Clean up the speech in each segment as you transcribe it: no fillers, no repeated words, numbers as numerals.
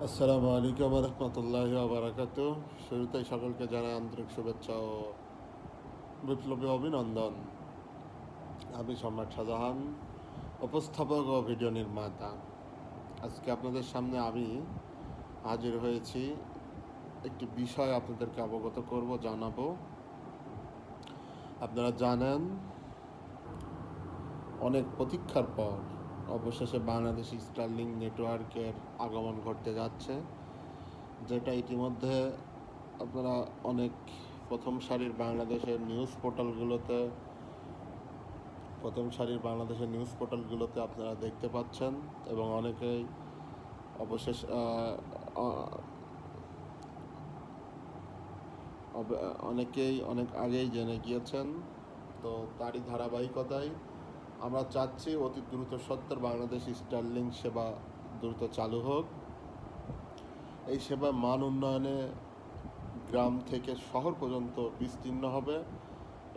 আসসালামু আলাইকুম রহমতুল্লাহি ওয়া বারাকাতুহু। শুরুতেই সকলকে জানাই আন্তরিক শুভেচ্ছা ও বিপ্লবী অভিনন্দন। আমি সম্রাট শাহজাহান, উপস্থাপক ও ভিডিও নির্মাতা। আজকে আপনাদের সামনে আমি হাজির হয়েছি, একটি বিষয় আপনাদেরকে অবগত করব, জানাবো। আপনারা জানেন, অনেক প্রতীক্ষার পর অবশেষে বাংলাদেশ স্টারলিংক নেটওয়ার্কের আগমন ঘটতে যাচ্ছে, যেটা ইতিমধ্যে আপনারা অনেক প্রথম সারির বাংলাদেশের নিউজ পোর্টালগুলোতে আপনারা দেখতে পাচ্ছেন, এবং অনেকেই অবশেষ অনেকেই অনেক আগেই জেনে গিয়েছেন। তো তারই ধারাবাহিকতায় আমরা চাচ্ছি অতি দ্রুত সত্ত্বর বাংলাদেশ স্টারলিংক সেবা দ্রুত চালু হোক। এই সেবা মান উন্নয়নে গ্রাম থেকে শহর পর্যন্ত বিস্তীর্ণ হবে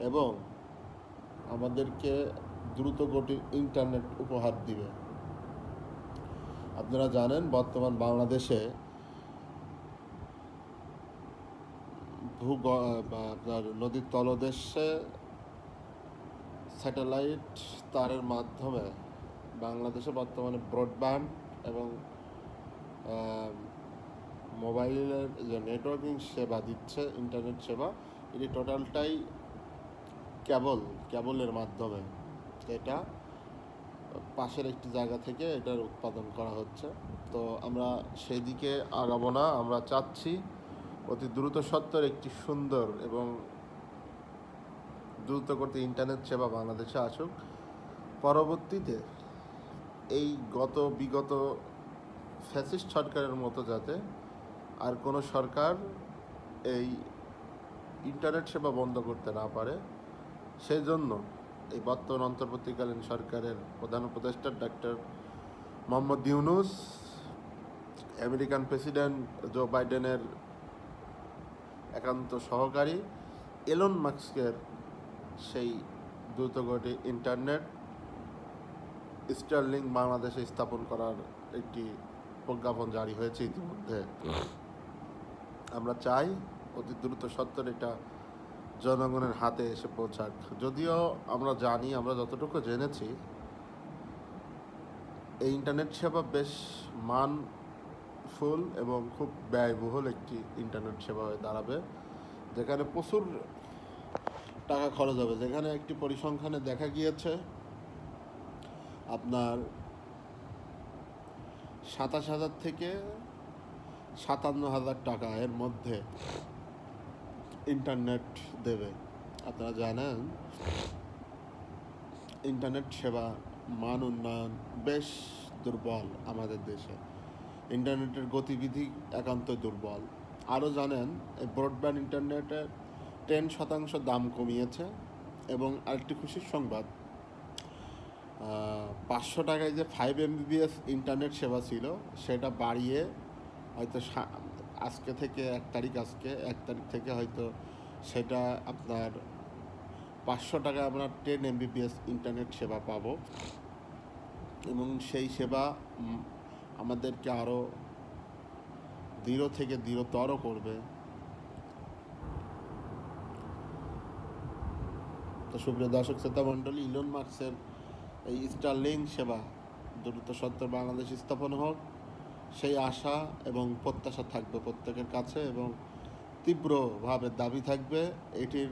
এবং আমাদেরকে দ্রুত গতির ইন্টারনেট উপহার দিবে। আপনারা জানেন, বর্তমান বাংলাদেশে আপনার নদীর তলদেশে স্যাটেলাইট তারের মাধ্যমে বাংলাদেশে বর্তমানে ব্রডব্যান্ড এবং মোবাইলের যে নেটওয়ার্কিং সেবা দিচ্ছে, ইন্টারনেট সেবা, এটি টোটালটাই কেবলের মাধ্যমে। এটা পাশের একটি জায়গা থেকে এটার উৎপাদন করা হচ্ছে। তো আমরা সেই দিকে আগাবো না। আমরা চাচ্ছি অতি দ্রুত সত্ত্বর একটি সুন্দর এবং দ্রুত গতির ইন্টারনেট সেবা বাংলাদেশে আসুক। পরবর্তীতে এই বিগত ফ্যাসিস্ট সরকারের মতো যাতে আর কোনো সরকার এই ইন্টারনেট সেবা বন্ধ করতে না পারে, সেই জন্য এই বর্তমান অন্তর্বর্তীকালীন সরকারের প্রধান উপদেষ্টা doctor Mohammad Yunus, American president Joe বাইডেনের একান্ত সহকারী এলন মাস্কের সেই দ্রুতগতি ইন্টারনেট স্টারলিংক বাংলাদেশে স্থাপন করার একটি প্রজ্ঞাপন জারি হয়েছে ইতিমধ্যে। আমরা চাই অতি দ্রুত সত্ত্বর এটা জনগণের হাতে এসে পৌঁছাক। যদিও আমরা জানি, আমরা যতটুকু জেনেছি, এই ইন্টারনেট সেবা বেশ মানফুল এবং খুব ব্যয়বহুল একটি ইন্টারনেট সেবা হয়ে দাঁড়াবে, যেখানে প্রচুর টাকা খরচ হবে। যেখানে একটি পরিসংখ্যানে দেখা গিয়েছে আপনার ২৭,০০০ থেকে ৫৭,০০০ টাকা এর মধ্যে ইন্টারনেট দেবে। আপনারা জানেন, ইন্টারনেট সেবা মান উন্নয়ন বেশ দুর্বল আমাদের দেশে। ইন্টারনেটের গতিবিধি একান্ত দুর্বল। আরও জানেন, এই ব্রডব্যান্ড ইন্টারনেটের 10% দাম কমিয়েছে। এবং আরেকটি খুশির সংবাদ, ৫০০ টাকায় যে 5 MBPS ইন্টারনেট সেবা ছিল, সেটা বাড়িয়ে হয়তো আজকে ১ তারিখ থেকে হয়তো সেটা আপনার ৫০০ টাকায় আমরা 10 MBPS ইন্টারনেট সেবা পাবো। এবং সেই সেবা আমাদেরকে আরও দৃঢ় থেকে দৃঢ়তর করবে। তো সুপ্রিয় দর্শক শ্রোতা মণ্ডলী, ইলন মাস্কের এই স্টারলিংক সেবা দ্রুত সত্ত্বর বাংলাদেশ স্থাপন হোক, সেই আশা এবং প্রত্যাশা থাকবে প্রত্যেকের কাছে, এবং তীব্রভাবে দাবি থাকবে এটির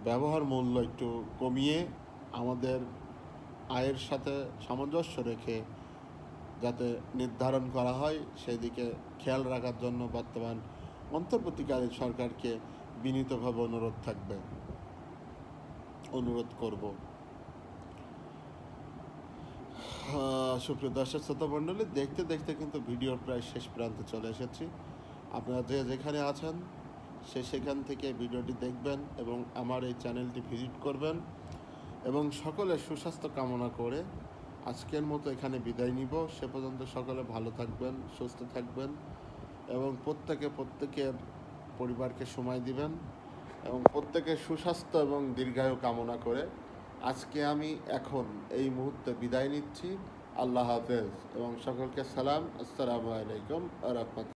ব্যবহার মূল্য একটু কমিয়ে আমাদের আয়ের সাথে সামঞ্জস্য রেখে যাতে নির্ধারণ করা হয়, সেই দিকে খেয়াল রাখার জন্য বর্তমান অন্তর্বর্তীকালীন সরকারকে বিনীতভাবে অনুরোধ করব। সুপ্রিয় দর্শক শ্রোতা মণ্ডলী, দেখতে দেখতে কিন্তু ভিডিওর প্রায় শেষ প্রান্তে চলে এসেছি। আপনারা যেখানে আছেন সেখান থেকে ভিডিওটি দেখবেন এবং আমার এই চ্যানেলটি ভিজিট করবেন, এবং সকলের সুস্বাস্থ্য কামনা করে আজকের মতো এখানে বিদায় নিব। সে পর্যন্ত সকলে ভালো থাকবেন, সুস্থ থাকবেন, এবং প্রত্যেকের পরিবারকে সময় দিবেন, এবং প্রত্যেকের সুস্বাস্থ্য এবং দীর্ঘায়ু কামনা করে আজকে আমি এখন এই মুহূর্তে বিদায় নিচ্ছি। আল্লাহ হাফেজ এবং সকলকে সালাম। আসসালামু আলাইকুম ওয়া রাহমাতুল্লাহ।